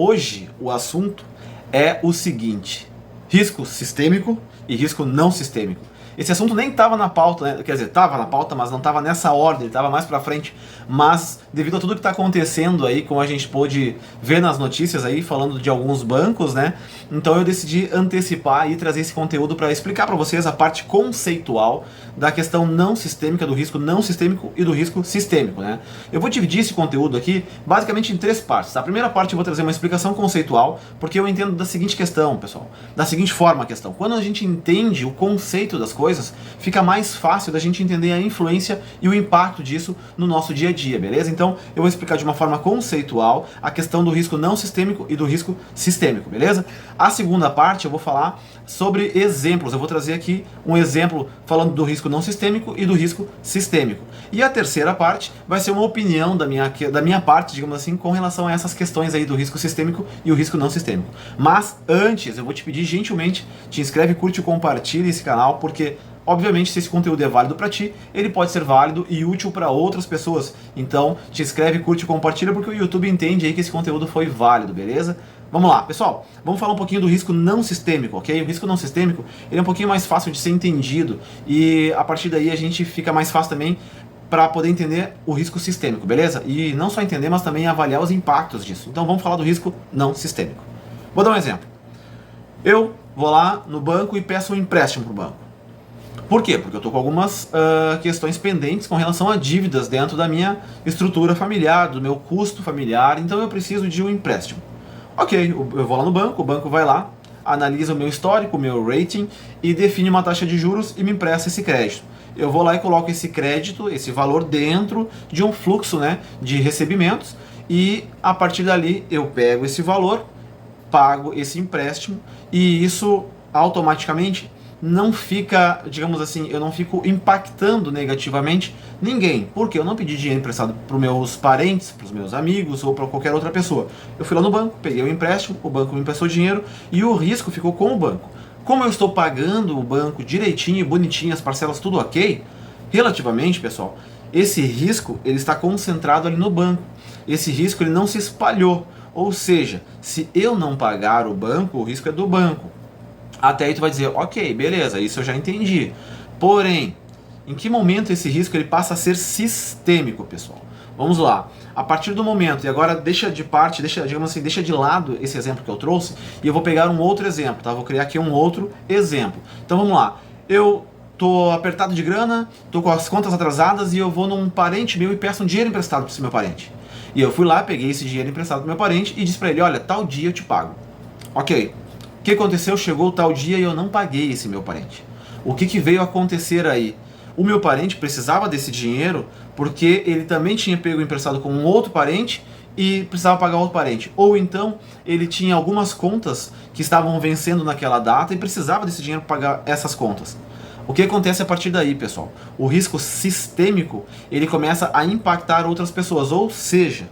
Hoje o assunto é o seguinte: risco sistêmico e risco não sistêmico. Esse assunto nem estava na pauta, né? Quer dizer, estava na pauta, mas não estava nessa ordem, estava mais para frente. Mas devido a tudo que está acontecendo aí, como a gente pôde ver nas notícias aí, falando de alguns bancos, né? Então eu decidi antecipar e trazer esse conteúdo para explicar para vocês a parte conceitual da questão não sistêmica, do risco não sistêmico e do risco sistêmico, né? Eu vou dividir esse conteúdo aqui basicamente em três partes. A primeira parte eu vou trazer uma explicação conceitual, porque eu entendo da seguinte questão, pessoal, da seguinte forma a questão. Quando a gente entende o conceito das coisas, fica mais fácil da gente entender a influência e o impacto disso no nosso dia a dia, beleza? Então eu vou explicar de uma forma conceitual a questão do risco não sistêmico e do risco sistêmico, beleza? A segunda parte eu vou falar sobre exemplos. Eu vou trazer aqui um exemplo falando do risco não sistêmico e do risco sistêmico. E a terceira parte vai ser uma opinião da minha parte, digamos assim, com relação a essas questões aí do risco sistêmico e o risco não sistêmico. Mas antes, eu vou te pedir gentilmente, te inscreve, curte e compartilha esse canal, porque obviamente, se esse conteúdo é válido para ti, ele pode ser válido e útil para outras pessoas. Então, te inscreve, curte e compartilha, porque o YouTube entende aí que esse conteúdo foi válido, beleza? Vamos lá, pessoal, vamos falar um pouquinho do risco não sistêmico, ok? O risco não sistêmico, ele é um pouquinho mais fácil de ser entendido e a partir daí a gente fica mais fácil também para poder entender o risco sistêmico, beleza? E não só entender, mas também avaliar os impactos disso. Então vamos falar do risco não sistêmico. Vou dar um exemplo. Eu vou lá no banco e peço um empréstimo para o banco. Por quê? Porque eu estou com algumas questões pendentes com relação a dívidas dentro da minha estrutura familiar, do meu custo familiar, então eu preciso de um empréstimo. Ok, eu vou lá no banco, o banco vai lá, analisa o meu histórico, o meu rating e define uma taxa de juros e me empresta esse crédito. Eu vou lá e coloco esse crédito, esse valor dentro de um fluxo, né, de recebimentos e a partir dali eu pego esse valor, pago esse empréstimo e isso automaticamente não fica, digamos assim, eu não fico impactando negativamente ninguém, porque eu não pedi dinheiro emprestado para os meus parentes, para os meus amigos ou para qualquer outra pessoa. Eu fui lá no banco, peguei o empréstimo, o banco me emprestou dinheiro e o risco ficou com o banco. Como eu estou pagando o banco direitinho, bonitinho, as parcelas tudo ok, relativamente, pessoal, esse risco ele está concentrado ali no banco. Esse risco ele não se espalhou, ou seja, se eu não pagar o banco, o risco é do banco. Até aí tu vai dizer, ok, beleza, isso eu já entendi. Porém, em que momento esse risco ele passa a ser sistêmico, pessoal? Vamos lá. A partir do momento, e agora deixa de parte, digamos assim, deixa de lado esse exemplo que eu trouxe, e eu vou pegar um outro exemplo, tá? Vou criar aqui um outro exemplo. Então vamos lá. Eu tô apertado de grana, tô com as contas atrasadas e eu vou num parente meu e peço um dinheiro emprestado para esse meu parente. E eu fui lá, peguei esse dinheiro emprestado pro meu parente e disse para ele, olha, tal dia eu te pago. Ok. O que aconteceu? Chegou tal dia e eu não paguei esse meu parente. O que veio acontecer aí? O meu parente precisava desse dinheiro porque ele também tinha pego emprestado com um outro parente e precisava pagar outro parente. Ou então ele tinha algumas contas que estavam vencendo naquela data e precisava desse dinheiro para pagar essas contas. O que acontece a partir daí, pessoal? O risco sistêmico ele começa a impactar outras pessoas, ou seja,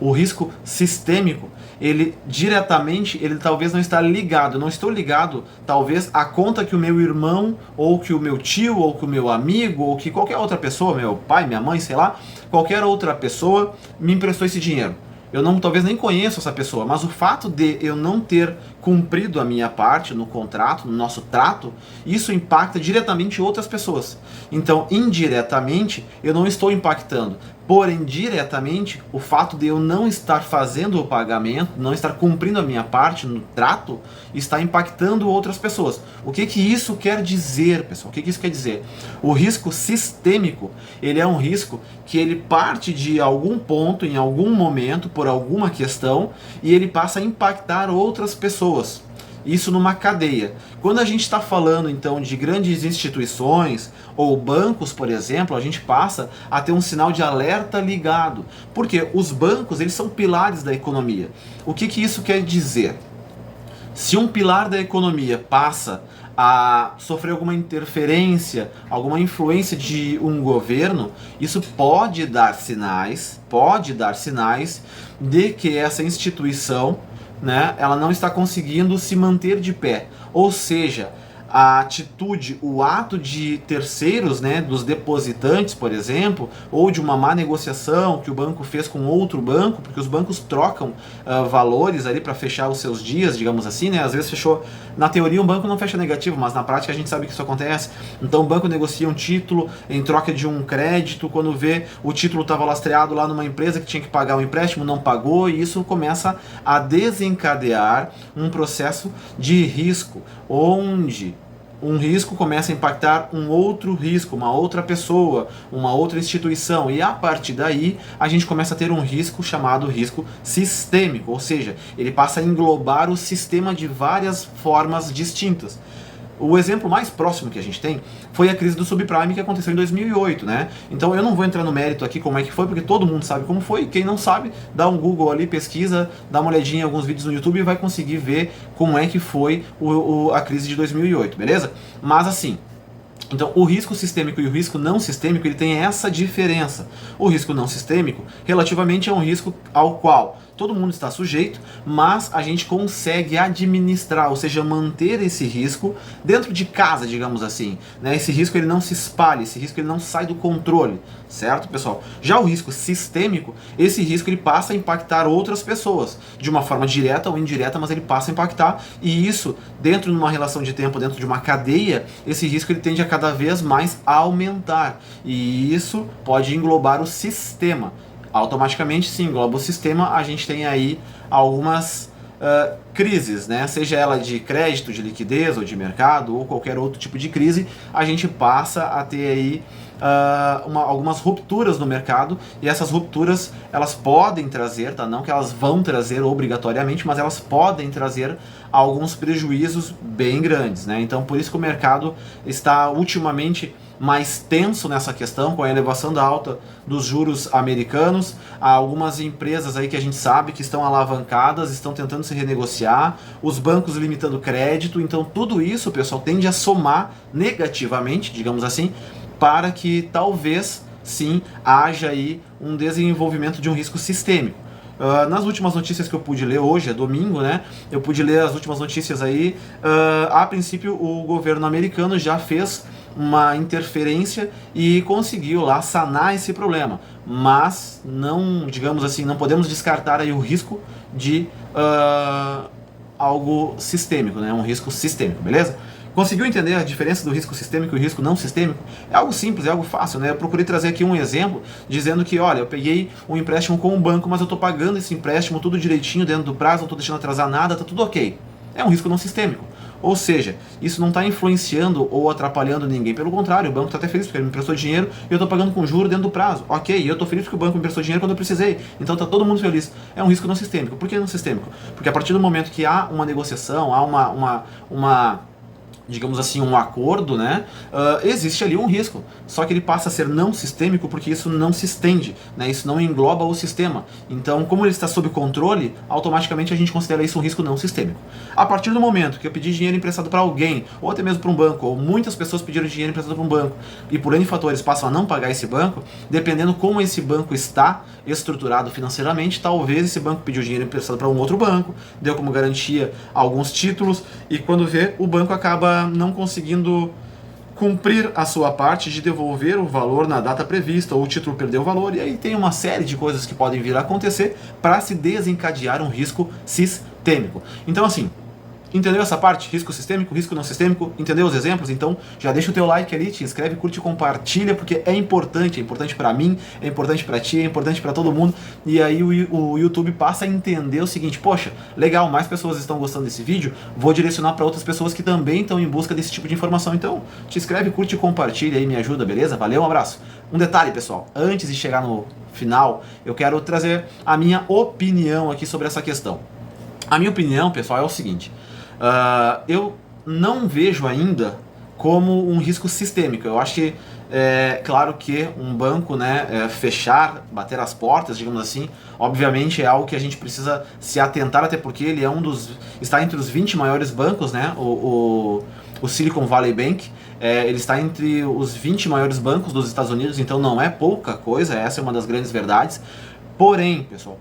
o risco sistêmico, ele diretamente, ele talvez não está ligado, eu não estou ligado, talvez, à conta que o meu irmão, ou que o meu tio, ou que o meu amigo, ou que qualquer outra pessoa, meu pai, minha mãe, sei lá, qualquer outra pessoa me emprestou esse dinheiro. Eu não, talvez nem conheço essa pessoa, mas o fato de eu não ter cumprido a minha parte no contrato, no nosso trato, isso impacta diretamente outras pessoas. Então, indiretamente, eu não estou impactando. Porém, diretamente, o fato de eu não estar fazendo o pagamento, não estar cumprindo a minha parte no trato, está impactando outras pessoas. O que isso quer dizer, pessoal? O que isso quer dizer? O risco sistêmico, ele é um risco que ele parte de algum ponto, em algum momento, por alguma questão, e ele passa a impactar outras pessoas. Isso numa cadeia. Quando a gente está falando então de grandes instituições ou bancos, por exemplo, a gente passa a ter um sinal de alerta ligado. Porque os bancos eles são pilares da economia. O que isso quer dizer? Se um pilar da economia passa a sofrer alguma interferência, alguma influência de um governo, isso pode dar sinais de que essa instituição, né, ela não está conseguindo se manter de pé. Ou seja, a atitude, o ato de terceiros, né, dos depositantes, por exemplo, ou de uma má negociação que o banco fez com outro banco, porque os bancos trocam valores ali para fechar os seus dias, digamos assim, né? Às vezes fechou, na teoria um banco não fecha negativo, mas na prática a gente sabe que isso acontece. Então o banco negocia um título em troca de um crédito, quando vê o título estava lastreado lá numa empresa que tinha que pagar um empréstimo, não pagou, e isso começa a desencadear um processo de risco, onde um risco começa a impactar um outro risco, uma outra pessoa, uma outra instituição, e a partir daí a gente começa a ter um risco chamado risco sistêmico, ou seja, ele passa a englobar o sistema de várias formas distintas. O exemplo mais próximo que a gente tem foi a crise do subprime que aconteceu em 2008, né? Então eu não vou entrar no mérito aqui como é que foi, porque todo mundo sabe como foi. Quem não sabe, dá um Google ali, pesquisa, dá uma olhadinha em alguns vídeos no YouTube e vai conseguir ver como é que foi a crise de 2008, beleza? Mas assim, então, o risco sistêmico e o risco não sistêmico, ele tem essa diferença. O risco não sistêmico, relativamente, é um risco ao qual todo mundo está sujeito, mas a gente consegue administrar, ou seja, manter esse risco dentro de casa, digamos assim, né? Esse risco ele não se espalha, esse risco ele não sai do controle, certo, pessoal? Já o risco sistêmico, esse risco ele passa a impactar outras pessoas, de uma forma direta ou indireta, mas ele passa a impactar, e isso, dentro de uma relação de tempo, dentro de uma cadeia, esse risco ele tende a cada vez mais aumentar, e isso pode englobar o sistema. Automaticamente, se engloba o sistema, a gente tem aí algumas crises, né? Seja ela de crédito, de liquidez ou de mercado ou qualquer outro tipo de crise, a gente passa a ter aí algumas rupturas no mercado, e essas rupturas elas podem trazer, tá? Não que elas vão trazer obrigatoriamente, mas elas podem trazer alguns prejuízos bem grandes, né? Então por isso que o mercado está ultimamente mais tenso nessa questão, com a elevação da alta dos juros americanos. Há algumas empresas aí que a gente sabe que estão alavancadas, estão tentando se renegociar, os bancos limitando crédito, então tudo isso, pessoal, tende a somar negativamente, digamos assim, para que talvez, sim, haja aí um desenvolvimento de um risco sistêmico. Nas últimas notícias que eu pude ler hoje, é domingo, né? Eu pude ler as últimas notícias aí. A princípio, o governo americano já fez uma interferência e conseguiu lá sanar esse problema. Mas não, digamos assim, não podemos descartar aí o risco de algo sistêmico, né? Um risco sistêmico, beleza? Conseguiu entender a diferença do risco sistêmico e o risco não sistêmico? É algo simples, é algo fácil, né? Eu procurei trazer aqui um exemplo dizendo que, olha, eu peguei um empréstimo com um banco, mas eu estou pagando esse empréstimo tudo direitinho dentro do prazo, não estou deixando atrasar nada, tá tudo ok. É um risco não sistêmico. Ou seja, isso não está influenciando ou atrapalhando ninguém. Pelo contrário, o banco está até feliz porque ele me emprestou dinheiro e eu estou pagando com juros dentro do prazo. Ok, e eu estou feliz porque o banco me emprestou dinheiro quando eu precisei. Então está todo mundo feliz. É um risco não sistêmico. Por que não sistêmico? Porque a partir do momento que há uma negociação, há uma digamos assim, um acordo, né? Existe ali um risco. Só que ele passa a ser não sistêmico porque isso não se estende, né? Isso não engloba o sistema. Então, como ele está sob controle, automaticamente a gente considera isso um risco não sistêmico. A partir do momento que eu pedi dinheiro emprestado para alguém, ou até mesmo para um banco, ou muitas pessoas pediram dinheiro emprestado para um banco, e por N fatores passam a não pagar esse banco, dependendo como esse banco está estruturado financeiramente, talvez esse banco pediu dinheiro emprestado para um outro banco, deu como garantia alguns títulos, e quando vê, o banco acaba não conseguindo cumprir a sua parte de devolver o valor na data prevista, ou o título perdeu o valor, e aí tem uma série de coisas que podem vir a acontecer para se desencadear um risco sistêmico. Então assim, entendeu essa parte? Risco sistêmico, risco não sistêmico? Entendeu os exemplos? Então já deixa o teu like ali, te inscreve, curte e compartilha, porque é importante para mim, é importante para ti, é importante para todo mundo, e aí o YouTube passa a entender o seguinte: poxa, legal, mais pessoas estão gostando desse vídeo, vou direcionar para outras pessoas que também estão em busca desse tipo de informação. Então te inscreve, curte e compartilha aí, me ajuda, beleza? Valeu, um abraço. Um detalhe, pessoal, antes de chegar no final, eu quero trazer a minha opinião aqui sobre essa questão. A minha opinião, pessoal, é o seguinte: eu não vejo ainda como um risco sistêmico. Eu acho que, claro que um banco, né, fechar, bater as portas, digamos assim, obviamente é algo que a gente precisa se atentar, até porque ele é está entre os 20 maiores bancos, né, o Silicon Valley Bank, ele está entre os 20 maiores bancos dos Estados Unidos, então não é pouca coisa, essa é uma das grandes verdades. Porém, pessoal,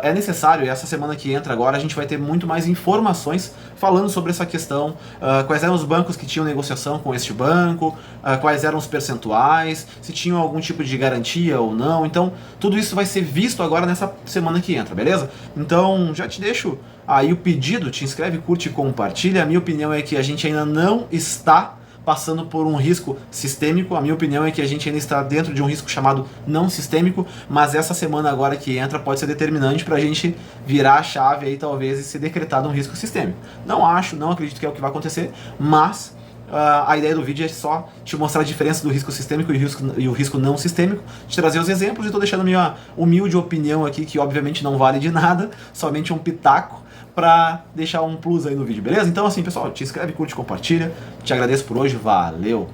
é necessário, e essa semana que entra agora, a gente vai ter muito mais informações falando sobre essa questão, quais eram os bancos que tinham negociação com este banco, quais eram os percentuais, se tinham algum tipo de garantia ou não. Então, tudo isso vai ser visto agora nessa semana que entra, beleza? Então, já te deixo aí o pedido, te inscreve, curte e compartilha. A minha opinião é que a gente ainda não está passando por um risco sistêmico. A minha opinião é que a gente ainda está dentro de um risco chamado não sistêmico, mas essa semana agora que entra pode ser determinante para a gente virar a chave aí talvez e ser decretado um risco sistêmico. Não acredito que é o que vai acontecer, mas a ideia do vídeo é só te mostrar a diferença do risco sistêmico e o risco não sistêmico, te trazer os exemplos e estou deixando minha humilde opinião aqui, que obviamente não vale de nada, somente um pitaco, para deixar um plus aí no vídeo, beleza? Então assim, pessoal, te inscreve, curte, compartilha. Te agradeço por hoje, valeu!